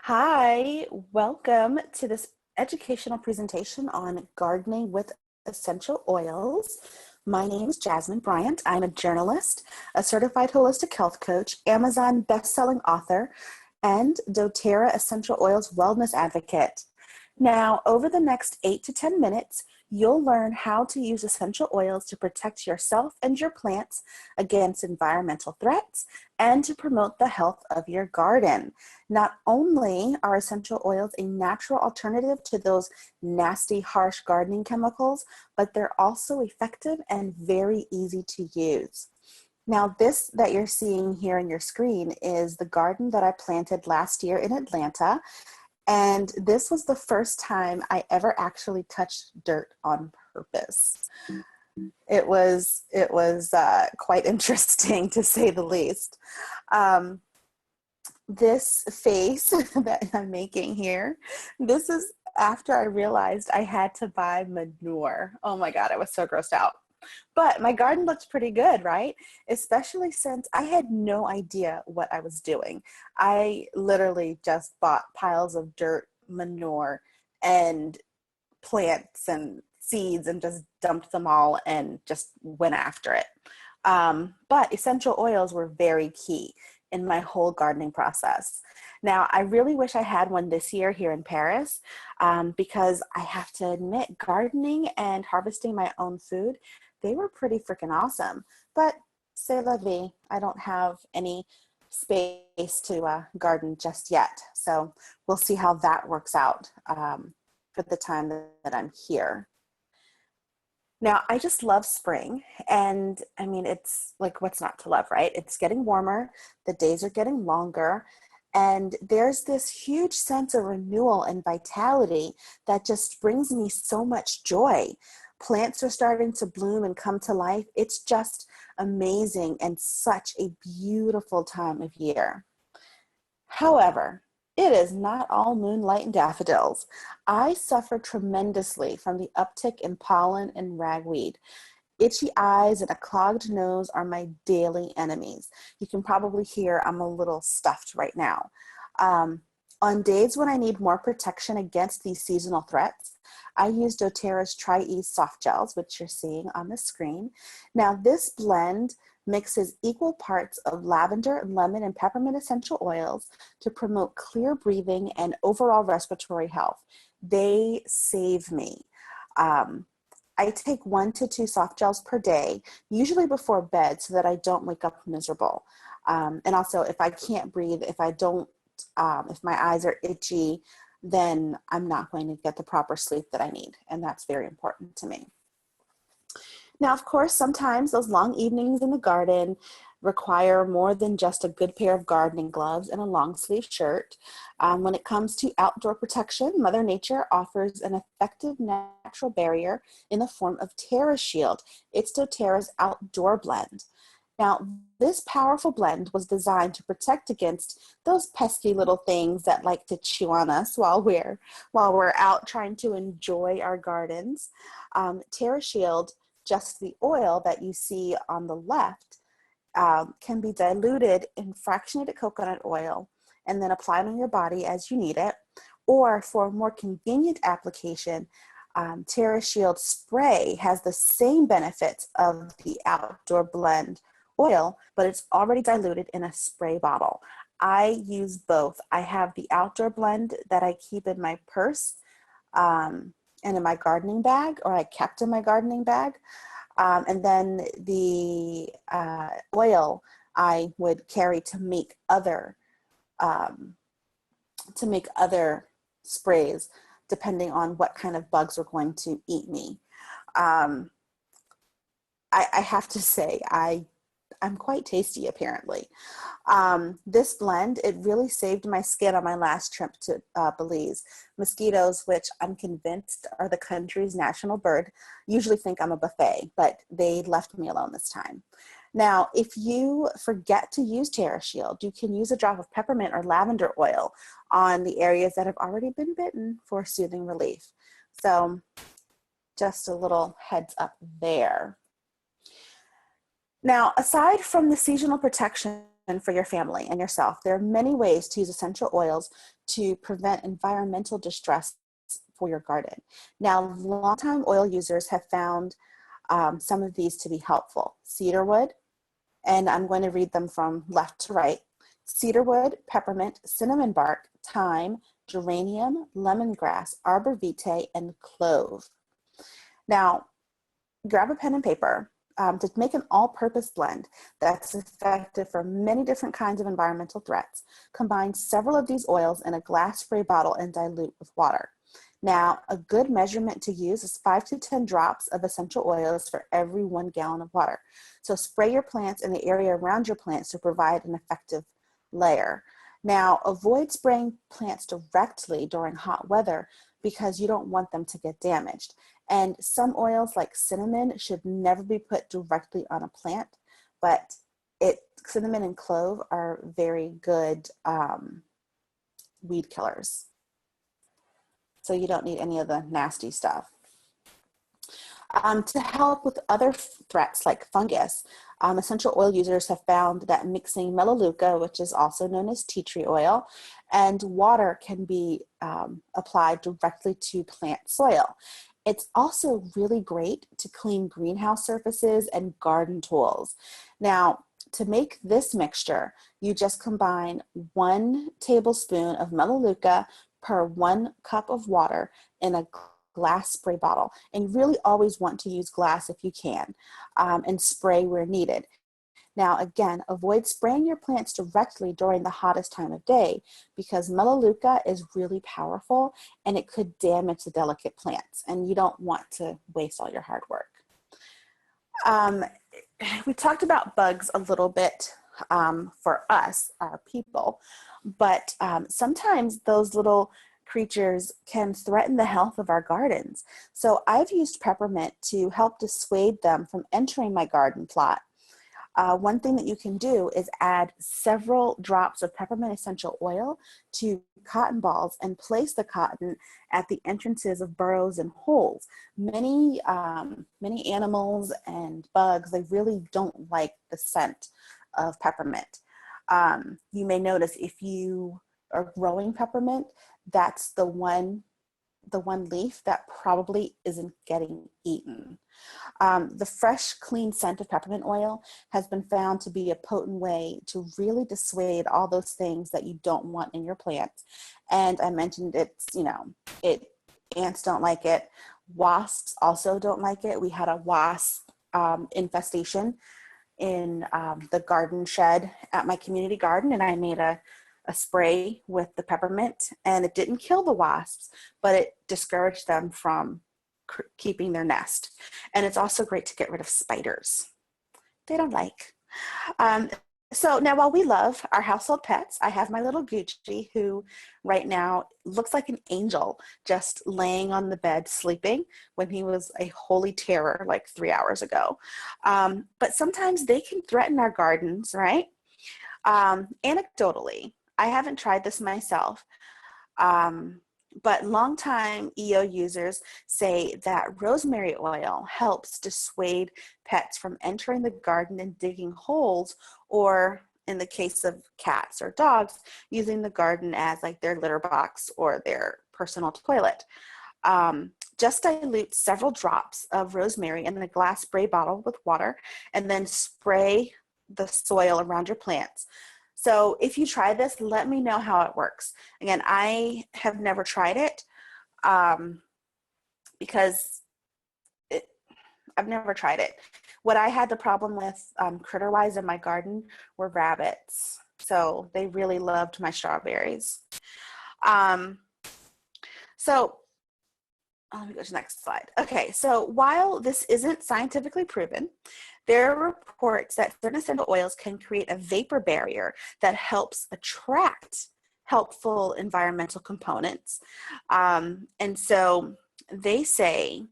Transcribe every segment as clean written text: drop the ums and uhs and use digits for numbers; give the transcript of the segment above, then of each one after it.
Hi, welcome to this educational presentation on gardening with essential oils. My name is Jasmine Bryant. I'm a journalist, a certified holistic health coach, Amazon best-selling author, and doTERRA essential oils wellness advocate. Now, over the next 8 to 10 minutes, you'll learn how to use essential oils to protect yourself and your plants against environmental threats and to promote the health of your garden. Not only are essential oils a natural alternative to those nasty, harsh gardening chemicals, but they're also effective and very easy to use. Now, this that you're seeing here on your screen is the garden that I planted last year in Atlanta. And this was the first time I ever actually touched dirt on purpose. It was quite interesting to say the least. This face that I'm making here, this is after I realized I had to buy manure. Oh my God, I was so grossed out. But my garden looked pretty good, right? Especially since I had no idea what I was doing. I literally just bought piles of dirt, manure, and plants and seeds and just dumped them all and just went after it. But essential oils were very key in my whole gardening process. Now, I really wish I had one this year here in Paris because I have to admit, gardening and harvesting my own food, they were pretty freaking awesome. But c'est la vie, I don't have any space to garden just yet. So we'll see how that works out for the time that I'm here. Now, I just love spring. And I mean, it's like, what's not to love, right? It's getting warmer, the days are getting longer, and there's this huge sense of renewal and vitality that just brings me so much joy. Plants are starting to bloom and come to life. It's just amazing and such a beautiful time of year. However, it is not all moonlight and daffodils. I suffer tremendously from the uptick in pollen and ragweed. Itchy eyes and a clogged nose are my daily enemies. You can probably hear I'm a little stuffed right now. On days when I need more protection against these seasonal threats, I use doTERRA's Tri-Ease soft gels, which you're seeing on the screen. Now, this blend mixes equal parts of lavender, lemon, and peppermint essential oils to promote clear breathing and overall respiratory health. They save me. I take 1 to 2 soft gels per day, usually before bed, so that I don't wake up miserable. And also, if I can't breathe, if my eyes are itchy, then I'm not going to get the proper sleep that I need. And that's very important to me. Now, of course, sometimes those long evenings in the garden require more than just a good pair of gardening gloves and a long sleeve shirt. When it comes to outdoor protection, Mother Nature offers an effective natural barrier in the form of TerraShield. It's doTERRA's outdoor blend. Now, this powerful blend was designed to protect against those pesky little things that like to chew on us while we're out trying to enjoy our gardens. TerraShield, just the oil that you see on the left, can be diluted in fractionated coconut oil and then applied on your body as you need it. Or for a more convenient application, TerraShield spray has the same benefits of the outdoor blend oil, but it's already diluted in a spray bottle. I use both. I have the outdoor blend that I keep in my purse and in my gardening bag, or I kept in my gardening bag. And then the oil I would carry to make other sprays, depending on what kind of bugs were going to eat me. I have to say, I'm quite tasty, apparently. This blend, it really saved my skin on my last trip to Belize. Mosquitoes, which I'm convinced are the country's national bird, usually think I'm a buffet, but they left me alone this time. Now, if you forget to use TerraShield, you can use a drop of peppermint or lavender oil on the areas that have already been bitten for soothing relief. So just a little heads up there. Now, aside from the seasonal protection for your family and yourself. There are many ways to use essential oils to prevent environmental distress for your garden. Now, longtime oil users have found some of these to be helpful. Cedarwood, and I'm going to read them from left to right. Cedarwood, peppermint, cinnamon bark, thyme, geranium, lemongrass, arbor vitae, and clove. Now, grab a pen and paper to make an all-purpose blend that's effective for many different kinds of environmental threats. Combine several of these oils in a glass spray bottle and dilute with water. Now, a good measurement to use is 5 to 10 drops of essential oils for every 1 gallon of water. So spray your plants in the area around your plants to provide an effective layer. Now, avoid spraying plants directly during hot weather because you don't want them to get damaged. And some oils like cinnamon should never be put directly on a plant, but cinnamon and clove are very good weed killers. So you don't need any of the nasty stuff. To help with other threats like fungus, essential oil users have found that mixing melaleuca, which is also known as tea tree oil, and water can be applied directly to plant soil. It's also really great to clean greenhouse surfaces and garden tools. Now, to make this mixture, you just combine 1 tablespoon of melaleuca per 1 cup of water in a glass spray bottle. And you really always want to use glass if you can, and spray where needed. Now, again, avoid spraying your plants directly during the hottest time of day because melaleuca is really powerful and it could damage the delicate plants, and you don't want to waste all your hard work. We talked about bugs a little bit for us, our people, but sometimes those little creatures can threaten the health of our gardens. So I've used peppermint to help dissuade them from entering my garden plot. One thing that you can do is add several drops of peppermint essential oil to cotton balls and place the cotton at the entrances of burrows and holes. Many animals and bugs, they really don't like the scent of peppermint. You may notice if you are growing peppermint, that's the one leaf that probably isn't getting eaten. The fresh, clean scent of peppermint oil has been found to be a potent way to really dissuade all those things that you don't want in your plants. And I mentioned ants don't like it. Wasps also don't like it. We had a wasp infestation in the garden shed at my community garden, and I made a spray with the peppermint, and it didn't kill the wasps, but it discouraged them from keeping their nest. And it's also great to get rid of spiders. They don't like. So now, while we love our household pets, I have my little Gucci, who right now looks like an angel, just laying on the bed sleeping when he was a holy terror like 3 hours ago. But sometimes they can threaten our gardens, right? Anecdotally, I haven't tried this myself, but longtime EO users say that rosemary oil helps dissuade pets from entering the garden and digging holes, or in the case of cats or dogs, using the garden as like their litter box or their personal toilet. Just dilute several drops of rosemary in a glass spray bottle with water and then spray the soil around your plants. So if you try this, let me know how it works. Again, I have never tried it because I've never tried it. What I had the problem with critter-wise in my garden were rabbits. So they really loved my strawberries. So let me go to the next slide. Okay, so while this isn't scientifically proven, there are reports that certain essential oils can create a vapor barrier that helps attract helpful environmental components. And so they say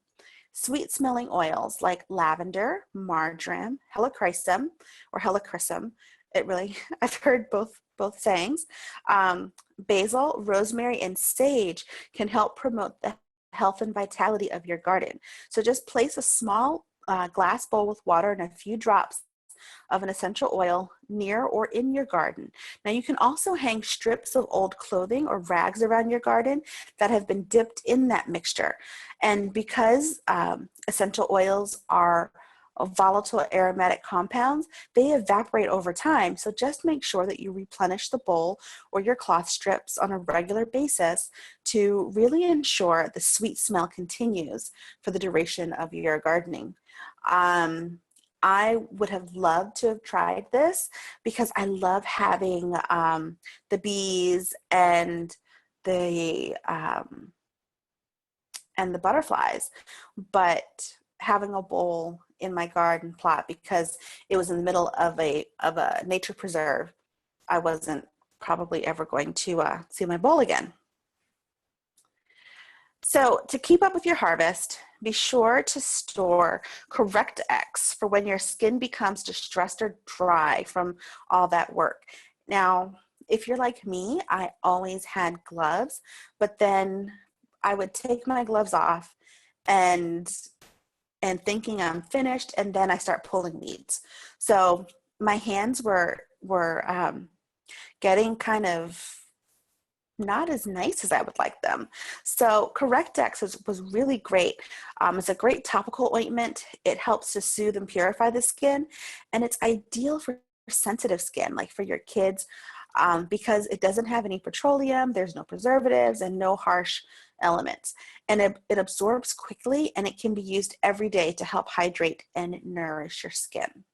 sweet-smelling oils like lavender, marjoram, helichrysum, I've heard both sayings, basil, rosemary, and sage can help promote the health and vitality of your garden. So just place a small glass bowl with water and a few drops of an essential oil near or in your garden. Now you can also hang strips of old clothing or rags around your garden that have been dipped in that mixture. And because essential oils are volatile aromatic compounds, they evaporate over time. So just make sure that you replenish the bowl or your cloth strips on a regular basis to really ensure the sweet smell continues for the duration of your gardening. I would have loved to have tried this because I love having the bees the and the butterflies, but having a bowl in my garden plot because it was in the middle of a nature preserve, I wasn't probably ever going to see my bowl again. So to keep up with your harvest, be sure to store Correct-X for when your skin becomes distressed or dry from all that work. Now, if you're like me, I always had gloves, but then I would take my gloves off and thinking I'm finished, and then I start pulling weeds. So my hands were getting kind of not as nice as I would like them. So Correct-X was really great. It's a great topical ointment. It helps to soothe and purify the skin, and it's ideal for sensitive skin, like for your kids, because it doesn't have any petroleum, there's no preservatives, and no harsh elements. And it absorbs quickly, and it can be used every day to help hydrate and nourish your skin.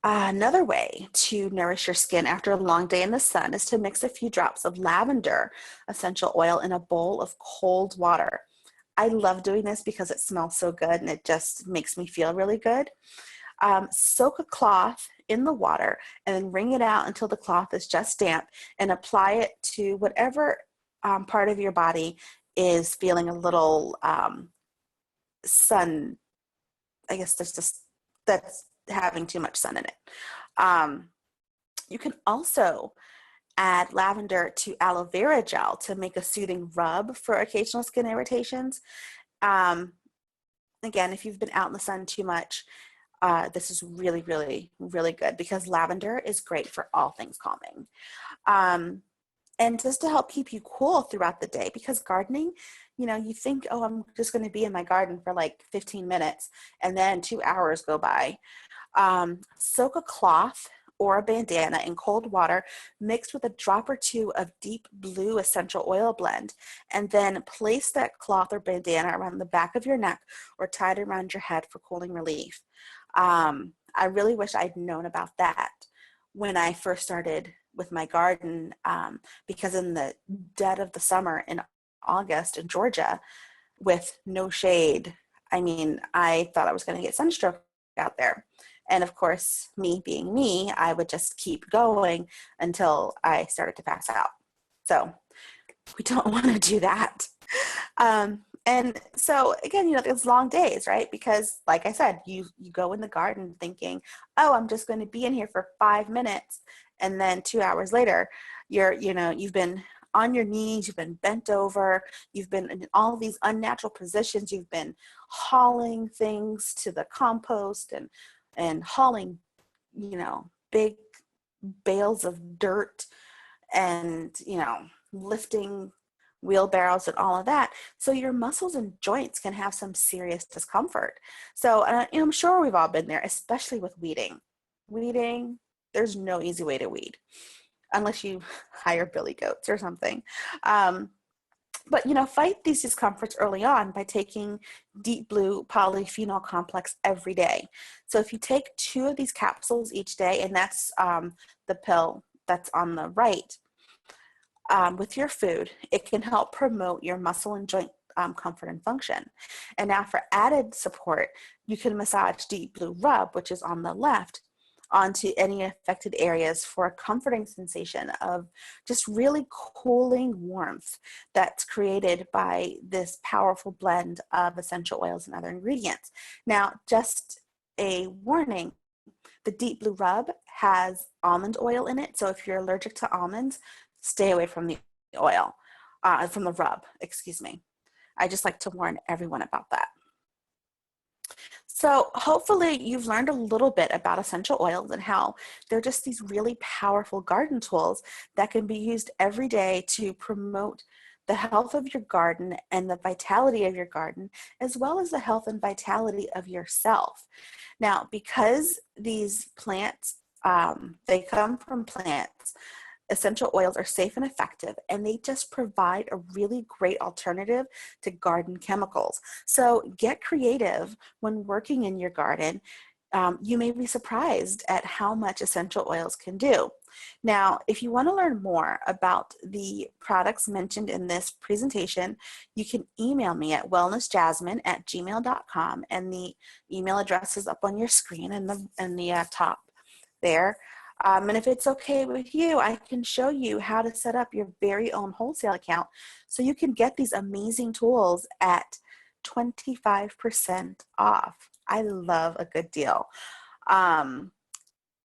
Another way to nourish your skin after a long day in the sun is to mix a few drops of lavender essential oil in a bowl of cold water. I love doing this because it smells so good and it just makes me feel really good. Soak a cloth in the water and then wring it out until the cloth is just damp and apply it to whatever part of your body is feeling a little sun. I guess that's having too much sun in it. You can also add lavender to aloe vera gel to make a soothing rub for occasional skin irritations. Again, if you've been out in the sun too much, this is really, really, really good because lavender is great for all things calming. And just to help keep you cool throughout the day, because gardening, you know, you think, oh, I'm just going to be in my garden for like 15 minutes and then 2 hours go by. Soak a cloth or a bandana in cold water mixed with a drop or two of deep blue essential oil blend, and then place that cloth or bandana around the back of your neck or tie it around your head for cooling relief. I really wish I'd known about that when I first started with my garden, because in the dead of the summer in August in Georgia with no shade, I mean, I thought I was going to get sunstroke out there. And of course, me being me, I would just keep going until I started to pass out. So we don't want to do that. And so again, you know, there's long days, right? Because like I said, you go in the garden thinking, oh, I'm just going to be in here for 5 minutes. And then 2 hours later, you've been on your knees, you've been bent over, you've been in all of these unnatural positions, you've been hauling things to the compost and hauling, you know, big bales of dirt and, you know, lifting wheelbarrows and all of that. So your muscles and joints can have some serious discomfort. So you know, I'm sure we've all been there, especially with weeding. Weeding, there's no easy way to weed unless you hire billy goats or something. But, you know, fight these discomforts early on by taking Deep Blue Polyphenol Complex every day. So if you take 2 of these capsules each day, and that's the pill that's on the right, with your food, it can help promote your muscle and joint comfort and function. And now for added support, you can massage Deep Blue Rub, which is on the left, onto any affected areas for a comforting sensation of just really cooling warmth that's created by this powerful blend of essential oils and other ingredients. Now, just a warning, the Deep Blue Rub has almond oil in it, so if you're allergic to almonds, stay away from the oil, from the rub, excuse me. I just like to warn everyone about that. So hopefully you've learned a little bit about essential oils and how they're just these really powerful garden tools that can be used every day to promote the health of your garden and the vitality of your garden, as well as the health and vitality of yourself. Now, because these plants, they come from plants, essential oils are safe and effective, and they just provide a really great alternative to garden chemicals. So get creative when working in your garden. You may be surprised at how much essential oils can do. Now, if you want to learn more about the products mentioned in this presentation, you can email me at wellnessjasmine@gmail.com, and the email address is up on your screen in the top there. And if it's okay with you, I can show you how to set up your very own wholesale account so you can get these amazing tools at 25% off. I love a good deal.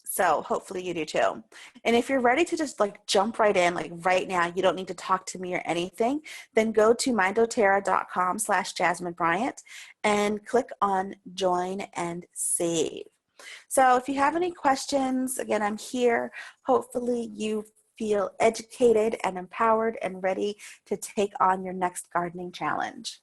So hopefully you do too. And if you're ready to just like jump right in, like right now, you don't need to talk to me or anything, then go to mydoterra.com/Jasmine Bryant and click on join and save. So if you have any questions, again, I'm here. Hopefully you feel educated and empowered and ready to take on your next gardening challenge.